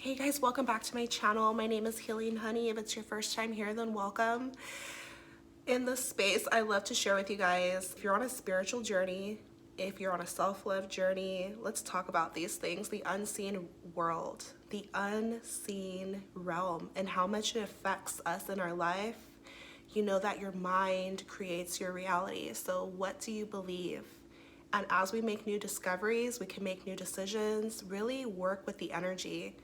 Hey guys, welcome back to my channel. My name is Healing Honey. If it's your first time here, then welcome. In this space, I love to share with you guys, if you're on a spiritual journey, if you're on a self-love journey, let's talk about these things, the unseen world, the unseen realm, and how much it affects us in our life. You know that your mind creates your reality. So what do you believe? And as we make new discoveries, we can make new decisions, really work with the energy,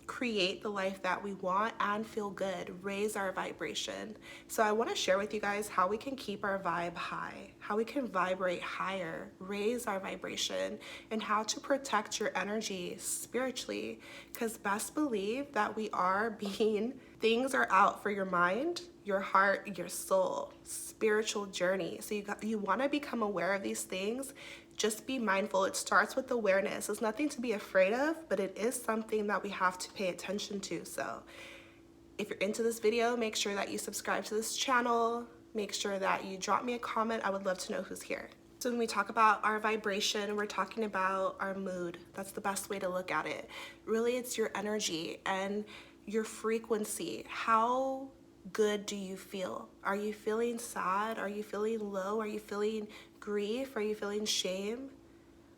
create the life that we want and feel good, raise our vibration. So I want to share with you guys how we can keep our vibe high, how we can vibrate higher, raise our vibration, and how to protect your energy spiritually. Because best believe that we are being, things are out for your mind, your heart, your soul, spiritual journey. So you want to become aware of these things. Just be mindful. It starts with awareness. It's nothing to be afraid of, but it is something that we have to pay attention to. So if you're into this video, make sure that you subscribe to this channel. Make sure that you drop me a comment. I would love to know who's here. So when we talk about our vibration, we're talking about our mood. That's the best way to look at it. Really, it's your energy and your frequency. How good do you feel? Are you feeling sad? Are you feeling low? Are you feeling grief? Are you feeling shame?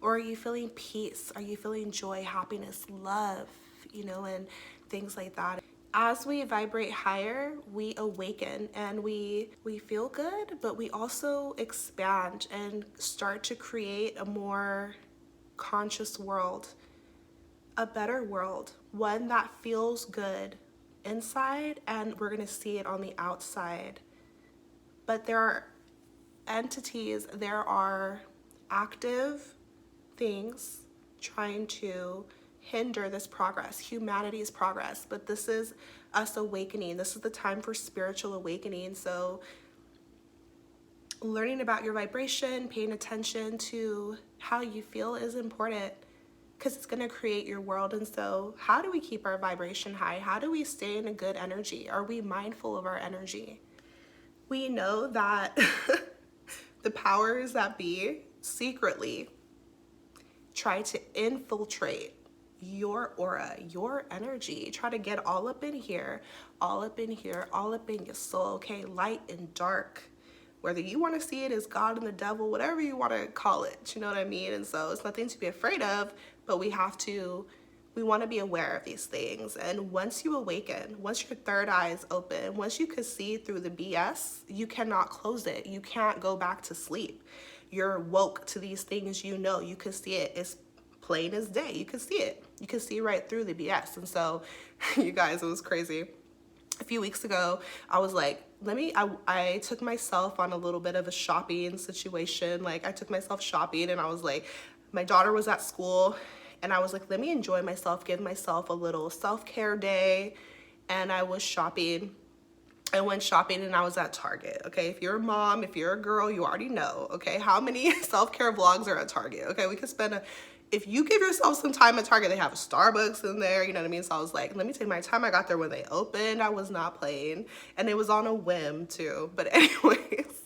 Or are you feeling peace? Are you feeling joy, happiness, love, and things like that? As we vibrate higher, we awaken and we feel good, but we also expand and start to create a more conscious world, a better world, one that feels good inside, and we're going to see it on the outside. But there are entities, there are active things trying to hinder this progress, humanity's progress. But this is us awakening. This is the time for spiritual awakening. So learning about your vibration, paying attention to how you feel is important, because it's going to create your world. And so how do we keep our vibration high? How do we stay in a good energy? Are we mindful of our energy? We know that the powers that be secretly try to infiltrate your aura, your energy, try to get all up in here, all up in here, all up in your soul, okay? Light and dark. Whether you want to see it as God and the devil, whatever you want to call it, you know what I mean? And so it's nothing to be afraid of, but we want to be aware of these things. And once you awaken, once your third eye is open, once you can see through the BS, you cannot close it. You can't go back to sleep. You're woke to these things, you can see it. It's plain as day. You can see it. You can see right through the BS. And so, you guys, it was crazy. A few weeks ago, I was like, I took myself on a little bit of a shopping situation. Like, I took myself shopping, and I was like, my daughter was at school, and I was like, let me enjoy myself, give myself a little self-care day. And I was shopping. I went shopping and I was at Target, okay? If you're a mom, if you're a girl, you already know, okay? How many self-care vlogs are at Target, okay? We could spend if you give yourself some time at Target, they have a Starbucks in there, you know what I mean? So I was like, let me take my time. I got there when they opened. I was not playing. And it was on a whim too. But anyways,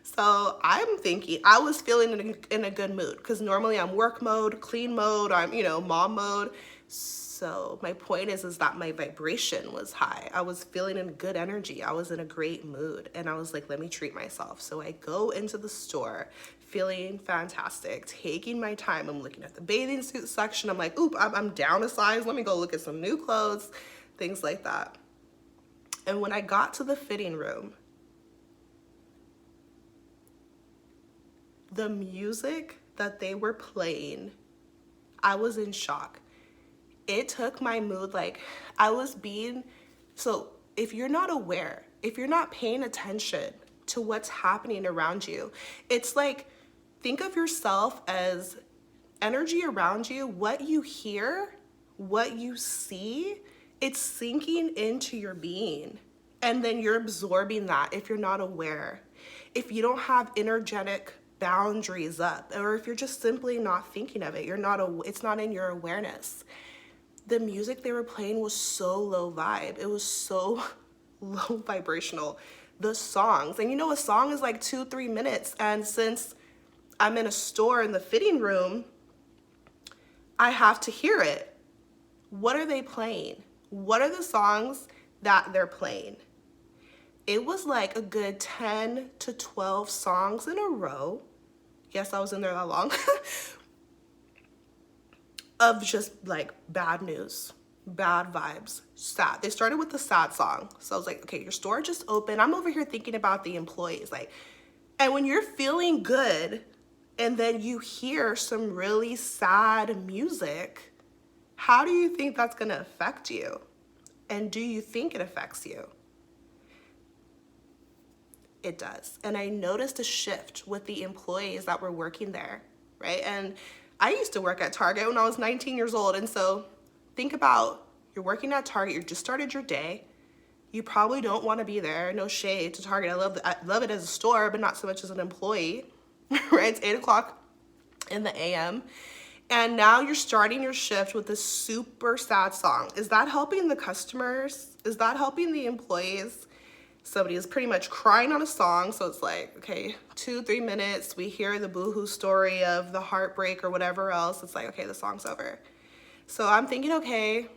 so I'm thinking, I was feeling in a good mood, because normally I'm work mode, clean mode, I'm, mom mode. So my point is that my vibration was high. I was feeling in good energy. I was in a great mood. And I was like, let me treat myself. So I go into the store feeling fantastic, taking my time. I'm looking at the bathing suit section. I'm like, oop, I'm down a size. Let me go look at some new clothes, things like that. And when I got to the fitting room, the music that they were playing, I was in shock. It took my mood, like so if you're not aware, if you're not paying attention to what's happening around you, it's like, think of yourself as energy around you, what you hear, what you see, it's sinking into your being. And then you're absorbing that if you're not aware. If you don't have energetic boundaries up, or if you're just simply not thinking of it, it's not in your awareness. The music they were playing was so low vibe. It was so low vibrational. The songs, and a song is like 2-3 minutes. And since I'm in a store in the fitting room, I have to hear it. What are they playing? What are the songs that they're playing? It was like a good 10 to 12 songs in a row. Yes, I was in there that long. Of just like bad news, bad vibes, sad. They started with the sad song. So I was like, okay, your store just opened. I'm over here thinking about the employees. Like, and when you're feeling good and then you hear some really sad music, how do you think that's gonna affect you? And do you think it affects you? It does. And I noticed a shift with the employees that were working there, right? And I used to work at Target when I was 19 years old. And so think about, you're working at Target, you just started your day. You probably don't want to be there. No shade to Target. I love it as a store, but not so much as an employee, right? It's 8 o'clock in the AM. And now you're starting your shift with this super sad song. Is that helping the customers? Is that helping the employees? Somebody is pretty much crying on a song. So it's like, okay, 2-3 minutes. We hear the boohoo story of the heartbreak or whatever else. It's like, okay, the song's over. So I'm thinking, okay,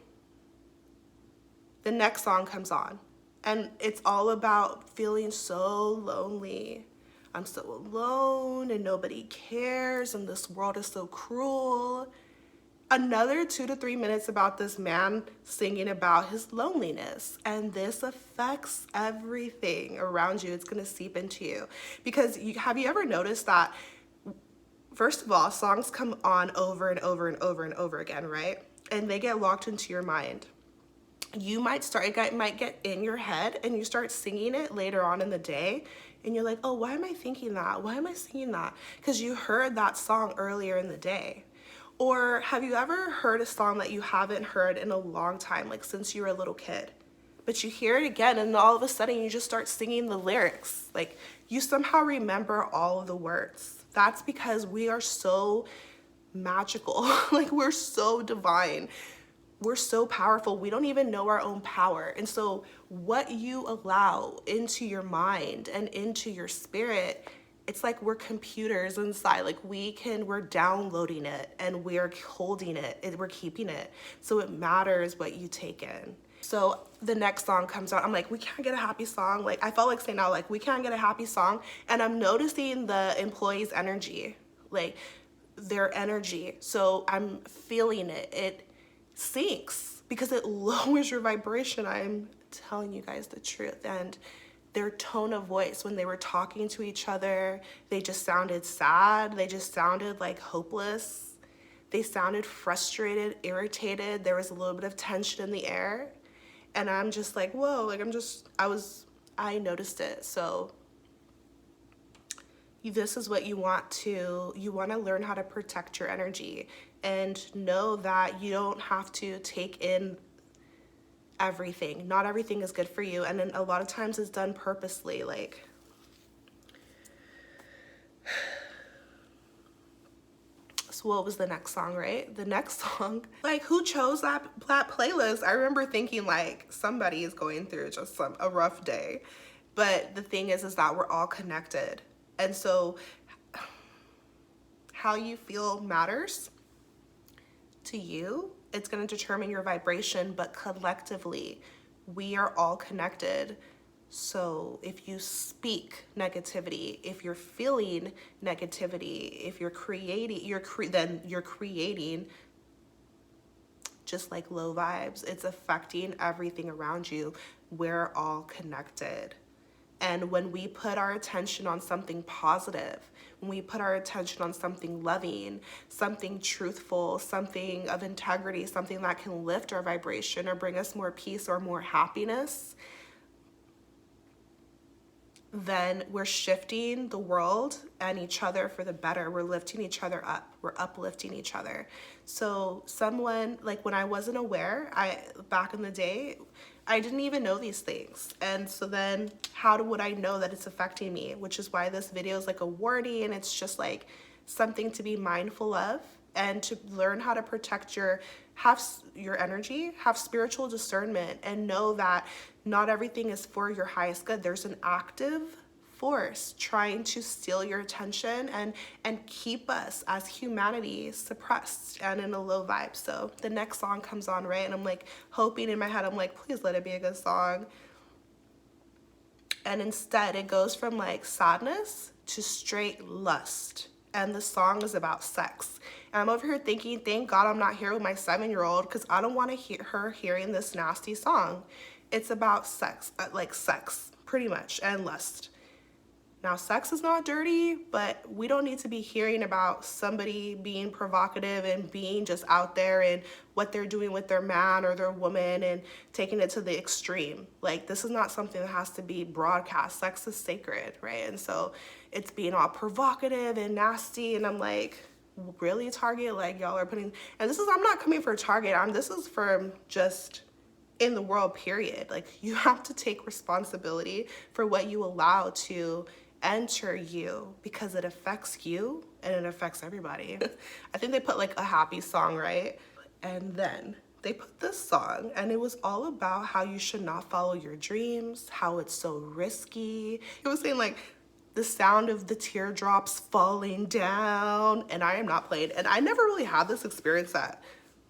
the next song comes on. And it's all about feeling so lonely. I'm so alone and nobody cares and this world is so cruel. Another 2 to 3 minutes about this man singing about his loneliness. And this affects everything around you. It's going to seep into you. Because have you ever noticed that, first of all, songs come on over and over and over and over again, right? And they get locked into your mind. You might might get in your head and you start singing it later on in the day. And you're like, oh, why am I thinking that? Why am I singing that? Because you heard that song earlier in the day. Or have you ever heard a song that you haven't heard in a long time, like since you were a little kid? But you hear it again and all of a sudden you just start singing the lyrics. Like you somehow remember all of the words. That's because we are so magical. Like we're so divine. We're so powerful. We don't even know our own power. And so what you allow into your mind and into your spirit, it's like we're computers inside. Like we're downloading it and we're holding it and we're keeping it. So it matters what you take in. So the next song comes out. I'm like, we can't get a happy song. Like I felt like saying now, like we can't get a happy song. And I'm noticing the employees' energy, like their energy. So I'm feeling it. It sinks because it lowers your vibration. I'm telling you guys the truth. And their tone of voice when they were talking to each other, they just sounded sad. They just sounded like hopeless. They sounded frustrated, irritated. There was a little bit of tension in the air. And I'm just like, whoa, like I noticed it. So this is what you want to learn how to protect your energy and know that you don't have to take in everything. Not everything is good for you. And then a lot of times it's done purposely. Like, so what was the next song, right? The next song, like who chose that playlist? I remember thinking like somebody is going through just a rough day. But the thing is that we're all connected. And so how you feel matters to you. It's going to determine your vibration, but collectively, we are all connected. So if you speak negativity, if you're feeling negativity, if you're creating, then you're creating just like low vibes. It's affecting everything around you. We're all connected. And when we put our attention on something positive, when we put our attention on something loving, something truthful, something of integrity, something that can lift our vibration or bring us more peace or more happiness, then we're shifting the world and each other for the better. We're lifting each other up. We're uplifting each other. So someone, like when I wasn't aware, back in the day, I didn't even know these things. And so then how would I know that it's affecting me? Which is why this video is like a warning, and it's just like something to be mindful of and to learn how to protect your energy, have spiritual discernment, and know that not everything is for your highest good. There's an active force trying to steal your attention and keep us as humanity suppressed and in a low vibe. So the next song comes on, right? And I'm like hoping in my head, I'm like, please let it be a good song. And instead it goes from like sadness to straight lust. And the song is about sex. And I'm over here thinking, thank God I'm not here with my 7-year-old, because I don't want to hear her hearing this nasty song. It's about sex, like sex, pretty much, and lust. Now, sex is not dirty, but we don't need to be hearing about somebody being provocative and being just out there and what they're doing with their man or their woman and taking it to the extreme. Like, this is not something that has to be broadcast. Sex is sacred, right? And so it's being all provocative and nasty, and I'm like, really, Target? Like, y'all are putting, and this is, I'm not coming for Target. This is for just in the world, period. Like, you have to take responsibility for what you allow to enter you, because it affects you and it affects everybody. I think they put like a happy song, right? And then they put this song, and it was all about how you should not follow your dreams, how it's so risky. It was saying like the sound of the teardrops falling down, and I am not playing. And I never really had this experience at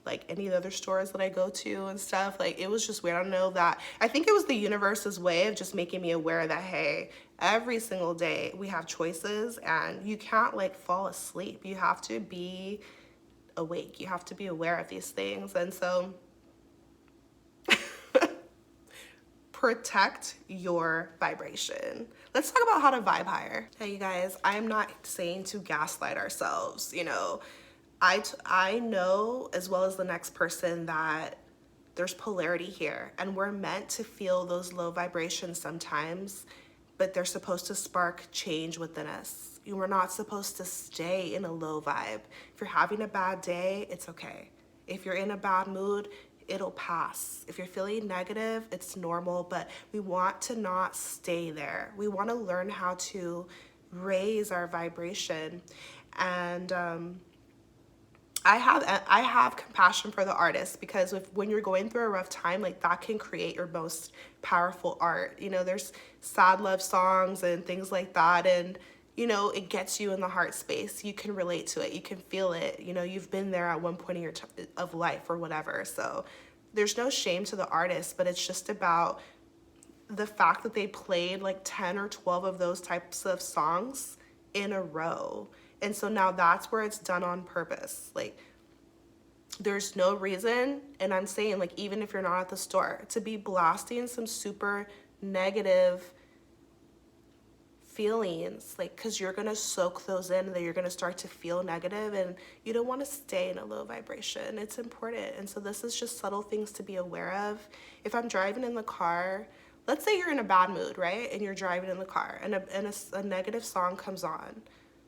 like any of the other stores that I go to and stuff. Like, it was just weird. I don't know, that I think it was the universe's way of just making me aware that, hey, every single day we have choices, and you can't like fall asleep. You have to be awake. You have to be aware of these things. And so protect your vibration. Let's talk about how to vibe higher. Hey, you guys, I'm not saying to gaslight ourselves, you know. I know, as well as the next person, that there's polarity here, and we're meant to feel those low vibrations sometimes, but they're supposed to spark change within us. We're not supposed to stay in a low vibe. If you're having a bad day, it's okay. If you're in a bad mood, it'll pass. If you're feeling negative, it's normal, but we want to not stay there. We want to learn how to raise our vibration. And I have compassion for the artist, because when you're going through a rough time, like, that can create your most powerful art. You know, there's sad love songs and things like that, and you know, it gets you in the heart space. You can relate to it. You can feel it. You know, you've been there at one point in your of life or whatever. So there's no shame to the artist, but it's just about the fact that they played like 10 or 12 of those types of songs in a row. And so now that's where it's done on purpose. Like, there's no reason, and I'm saying, like, even if you're not at the store, to be blasting some super negative feelings, like, because you're going to soak those in, and then you're going to start to feel negative, and you don't want to stay in a low vibration. It's important. And so this is just subtle things to be aware of. If I'm driving in the car, let's say you're in a bad mood, right? And you're driving in the car, and a negative song comes on,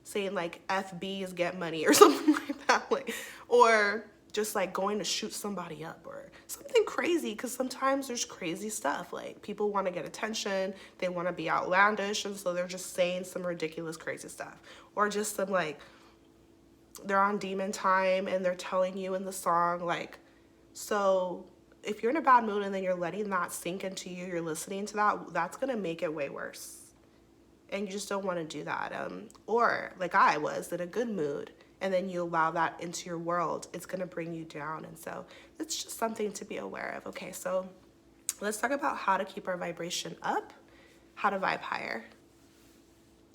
saying like FBs get money or something like that, like, or just like going to shoot somebody up or something crazy, because sometimes there's crazy stuff, like people want to get attention, they want to be outlandish, and so they're just saying some ridiculous crazy stuff, or just some like they're on demon time and they're telling you in the song, like, so if you're in a bad mood and then you're letting that sink into you, you're listening to that, that's gonna make it way worse. And you just don't want to do that. Or like I was in a good mood, and then you allow that into your world, it's going to bring you down. And so it's just something to be aware of. Okay, so let's talk about how to keep our vibration up, how to vibe higher.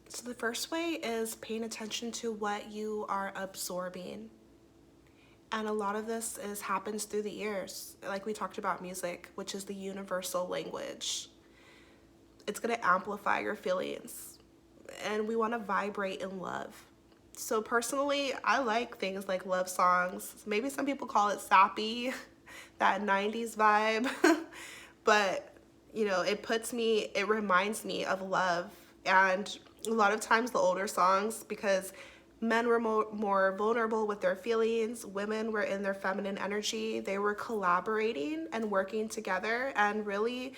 So the first way is paying attention to what you are absorbing. And a lot of this happens through the ears. Like we talked about music, which is the universal language. It's going to amplify your feelings, and we want to vibrate in love. So personally, I like things like love songs. Maybe some people call it sappy, that 90s vibe, but you know, it reminds me of love. And a lot of times the older songs, because men were more vulnerable with their feelings, women were in their feminine energy, they were collaborating and working together and really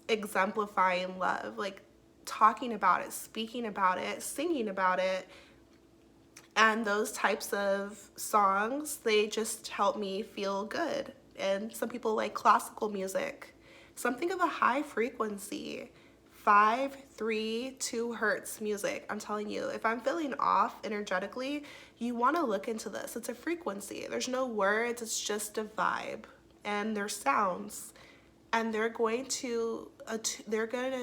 exemplifying love, like talking about it, speaking about it, singing about it. And those types of songs, they just help me feel good. And some people like classical music, something of a high frequency, 5, 3, 2 hertz music. I'm telling you, if I'm feeling off energetically, you want to look into this. It's a frequency. There's no words, it's just a vibe. And there's sounds. And they're going to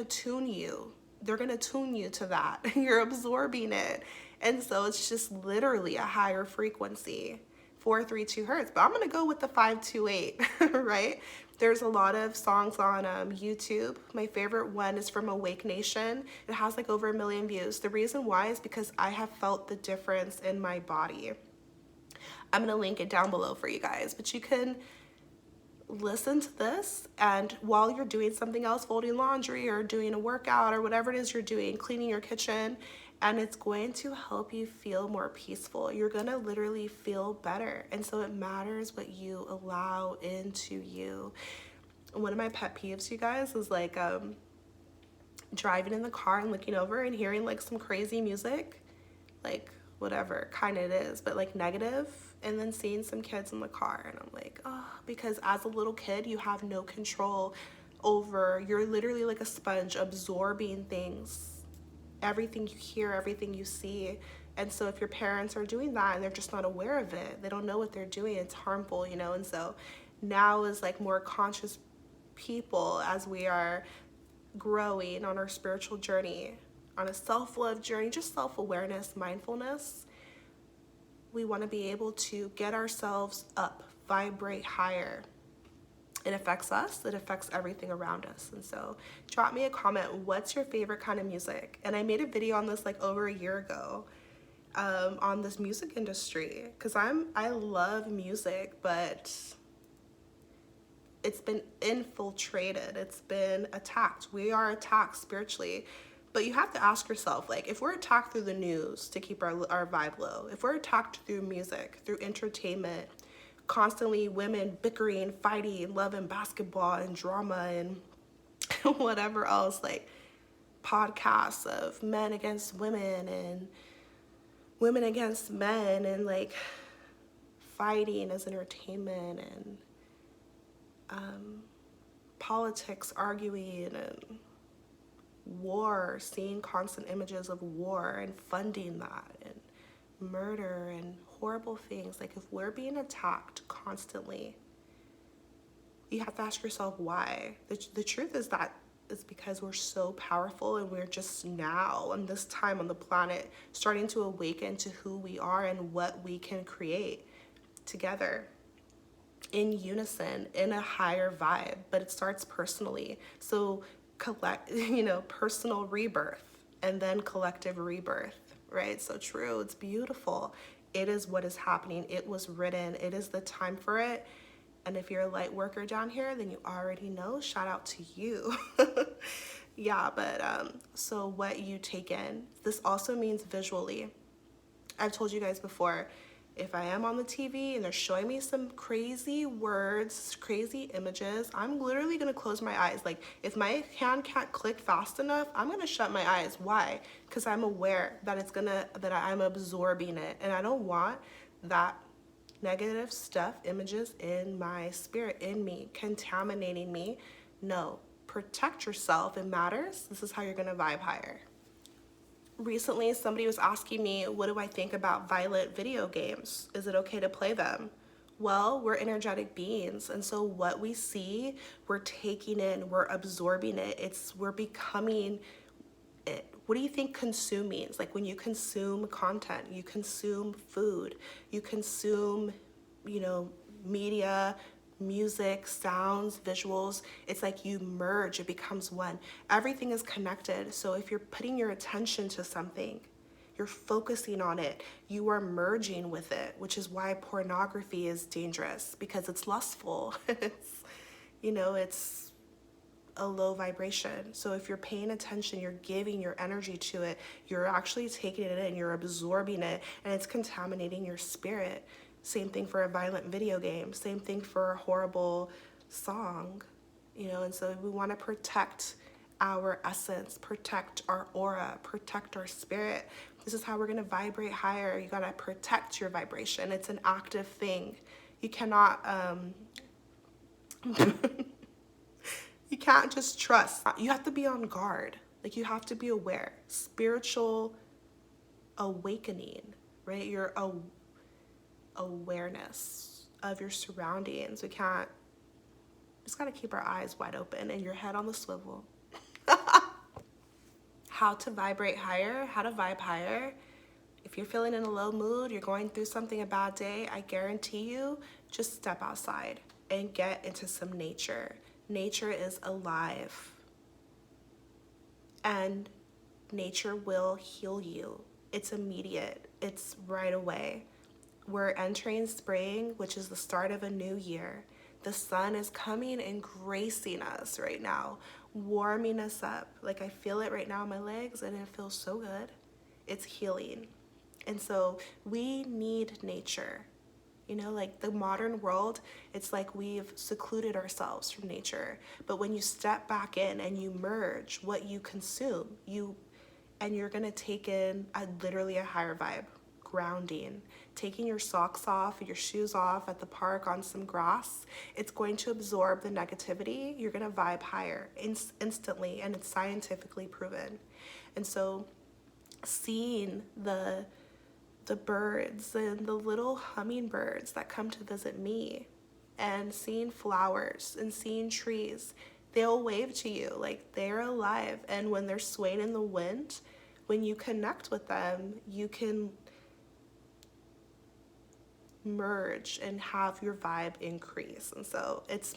tune you. They're going to tune you to that. You're absorbing it. And so it's just literally a higher frequency. 432 hertz, but I'm gonna go with the 528, right? There's a lot of songs on YouTube. My favorite one is from Awake Nation. It has like over 1 million views. The reason why is because I have felt the difference in my body. I'm gonna link it down below for you guys, but you can listen to this, and while you're doing something else, folding laundry or doing a workout or whatever it is you're doing, cleaning your kitchen, and it's going to help you feel more peaceful. You're gonna literally feel better. And so it matters what you allow into you. One of my pet peeves, you guys, is like driving in the car and looking over and hearing like some crazy music, like whatever kind it is, but like negative, and then seeing some kids in the car, and I'm like, oh, because as a little kid, you have no control over, you're literally like a sponge absorbing things, everything you hear, everything you see. And so if your parents are doing that and they're just not aware of it, they don't know what they're doing, it's harmful, you know. And so now as like more conscious people, as we are growing on our spiritual journey, on a self-love journey, just self-awareness, mindfulness, we want to be able to get ourselves up, vibrate higher. It affects us, it affects everything around us. And so drop me a comment, what's your favorite kind of music? And I made a video on this like over a year ago on this music industry, because I love music, but it's been infiltrated, it's been attacked. We are attacked spiritually. But you have to ask yourself, like, if we're attacked through the news to keep our vibe low, if we're attacked through music, through entertainment, constantly women bickering, fighting, love and basketball and drama and whatever else, like podcasts of men against women and women against men, and like fighting as entertainment, and politics, arguing, and war, seeing constant images of war and funding that, and murder and horrible things. Like, if we're being attacked constantly, you have to ask yourself why. The truth is that it's because we're so powerful, and we're just now on this time on the planet starting to awaken to who we are and what we can create together in unison, in a higher vibe. But it starts personally. So personal rebirth and then collective rebirth, right? So true. It's beautiful. It is what is happening. It was written. It is the time for it. And if you're a light worker down here, then you already know. Shout out to you. Yeah, but so what you take in, this also means visually. I've told you guys before, if I am on the TV and they're showing me some crazy words, crazy images, I'm literally gonna close my eyes. Like, if my hand can't click fast enough, I'm gonna shut my eyes. Why? Because I'm aware that I'm absorbing it, and I don't want that negative stuff, images in my spirit, in me, contaminating me. No, protect yourself. It matters. This is how you're gonna vibe higher. Recently, somebody was asking me, what do I think about violent video games? Is it okay to play them? Well, we're energetic beings, and so what we see, we're taking in, we're absorbing it. We're becoming it. What do you think consume means? Like, when you consume content, you consume food, you consume, media, music, sounds, visuals, it's like you merge, it becomes one. Everything is connected. So if you're putting your attention to something, you're focusing on it, you are merging with it, which is why pornography is dangerous, because it's lustful. It's a low vibration. So if you're paying attention, you're giving your energy to it, you're actually taking it in, you're absorbing it, and it's contaminating your spirit. Same thing for a violent video game, same thing for a horrible song, and so we want to protect our essence, protect our aura, protect our spirit. This is how we're going to vibrate higher. You got to protect your vibration. It's an active thing. You cannot, you can't just trust. You have to be on guard. Like, you have to be aware. Spiritual awakening, right? Your awareness of your surroundings. We can't, just gotta keep our eyes wide open and your head on the swivel. How to vibrate higher, how to vibe higher. If you're feeling in a low mood, you're going through something, a bad day, I guarantee you, just step outside and get into some nature. Nature is alive, and nature will heal you. It's immediate, it's right away. We're entering spring, which is the start of a new year. The sun is coming and gracing us right now, warming us up. Like, I feel it right now in my legs, and it feels so good. It's healing. And so we need nature. You know, like the modern world, it's like we've secluded ourselves from nature. But when you step back in and you merge what you consume, you're gonna take in literally a higher vibe, grounding, taking your socks off, your shoes off at the park on some grass. It's going to absorb the negativity. You're gonna vibe higher instantly, and it's scientifically proven. And so seeing the birds and the little hummingbirds that come to visit me, and seeing flowers and seeing trees, they'll wave to you like they're alive. And when they're swaying in the wind, when you connect with them, you can merge and have your vibe increase. And so it's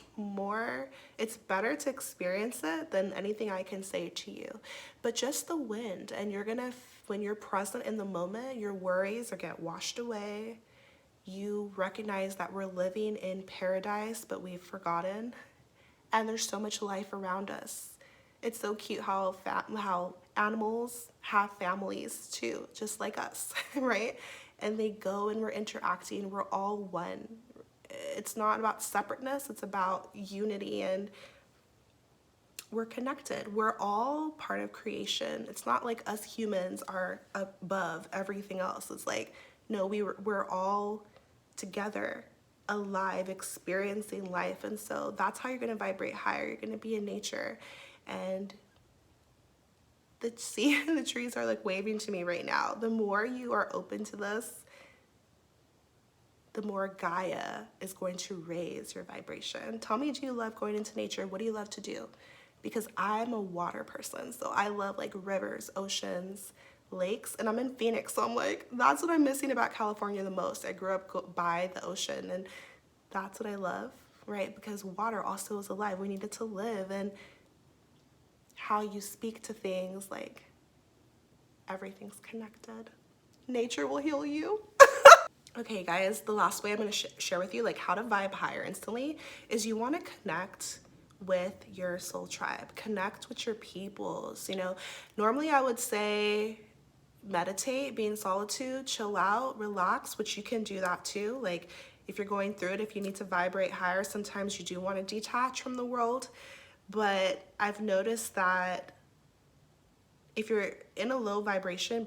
better to experience it than anything I can say to you. But just the wind, and when you're present in the moment, your worries get washed away. You recognize that we're living in paradise, but we've forgotten, and there's so much life around us. It's so cute how animals have families too, just like us, right? And they go and we're interacting, we're all one. It's not about separateness, it's about unity, and we're connected. We're all part of creation. It's not like us humans are above everything else. It's like, no, we're all together, alive, experiencing life. And so that's how you're going to vibrate higher. You're going to be in nature, and the trees are like waving to me right now. The more you are open to this, the more Gaia is going to raise your vibration. Tell me, do you love going into nature? What do you love to do? Because I'm a water person, so I love like rivers, oceans, lakes, and I'm in Phoenix, so I'm like, that's what I'm missing about California the most. I grew up by the ocean, and that's what I love, right? Because water also is alive. We need it to live, and how you speak to things, like everything's connected. Nature will heal you. Okay, guys, the last way I'm going to share with you, like how to vibe higher instantly, is you want to connect with your soul tribe, connect with your peoples. You know, normally I would say meditate, be in solitude, chill out, relax, which you can do that too. Like, if you're going through it, if you need to vibrate higher, sometimes you do want to detach from the world. But I've noticed that if you're in a low vibration,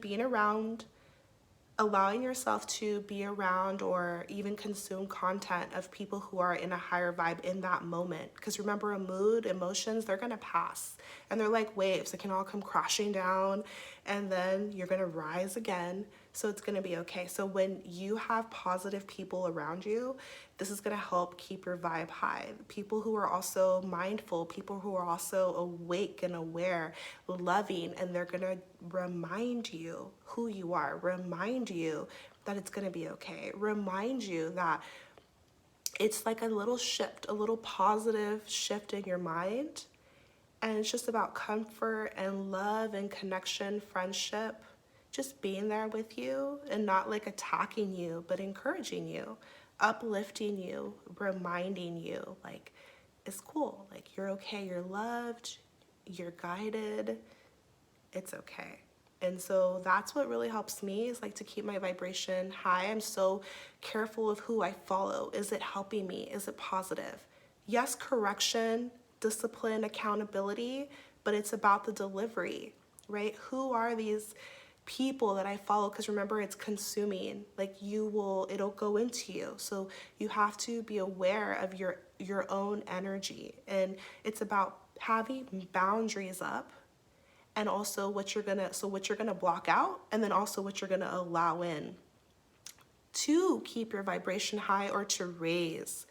allowing yourself to be around or even consume content of people who are in a higher vibe in that moment. Because remember, a mood, emotions, they're gonna pass, and they're like waves. It can all come crashing down, and then you're gonna rise again. So it's gonna be okay. So when you have positive people around you, this is gonna help keep your vibe high. People who are also mindful, people who are also awake and aware, loving, and they're gonna remind you who you are, remind you that it's gonna be okay, remind you that it's like a little shift, a little positive shift in your mind. And it's just about comfort and love and connection, friendship, just being there with you, and not like attacking you, but encouraging you, uplifting you, reminding you like it's cool, like you're okay, you're loved, you're guided, it's okay. And so that's what really helps me, is like to keep my vibration high. I'm so careful of who I follow. Is it helping me? Is it positive? Yes, correction, discipline, accountability, but it's about the delivery, right? Who are these people that I follow? Because remember, it's consuming. Like, it'll go into you. So you have to be aware of your own energy. And it's about having boundaries up and also what you're gonna block out, and then also what you're gonna allow in to keep your vibration high or to raise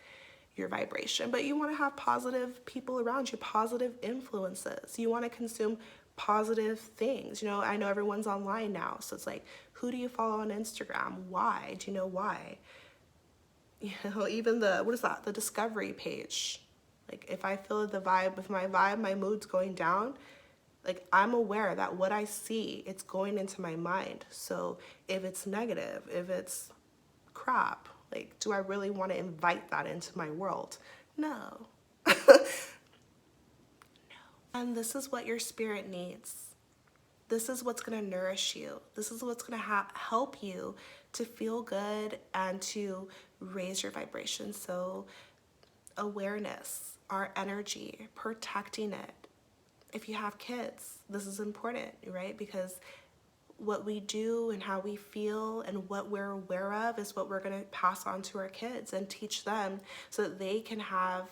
your vibration. But you want to have positive people around you, positive influences. You want to consume positive things. You know, I know everyone's online now, so it's like, who do you follow on Instagram? Why? Do you know why? You know, even the discovery page. Like, if I feel my mood's going down, like, I'm aware that what I see, it's going into my mind. So if it's negative, if it's crap, like, do I really want to invite that into my world? No. And this is what your spirit needs. This is what's going to nourish you. This is what's going to help you to feel good and to raise your vibration. So awareness, our energy, protecting it. If you have kids, this is important, right? Because what we do and how we feel and what we're aware of is what we're going to pass on to our kids and teach them so that they can have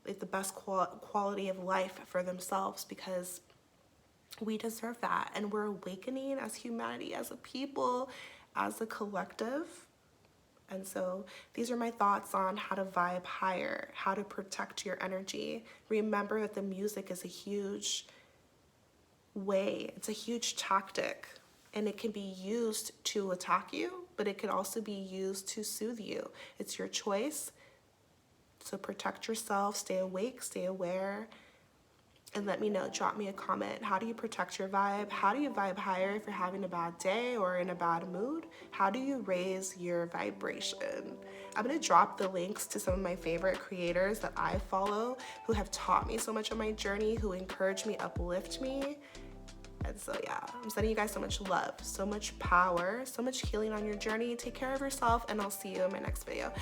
like the best quality of life for themselves, because we deserve that. And we're awakening as humanity, as a people, as a collective. And so these are my thoughts on how to vibe higher, how to protect your energy. Remember that the music is a huge way, it's a huge tactic, and it can be used to attack you, but it can also be used to soothe you. It's your choice. So protect yourself, stay awake, stay aware, and let me know. Drop me a comment. How do you protect your vibe? How do you vibe higher if you're having a bad day or in a bad mood? How do you raise your vibration? I'm gonna drop the links to some of my favorite creators that I follow who have taught me so much on my journey, who encourage me, uplift me. And so yeah, I'm sending you guys so much love, so much power, so much healing on your journey. Take care of yourself, and I'll see you in my next video.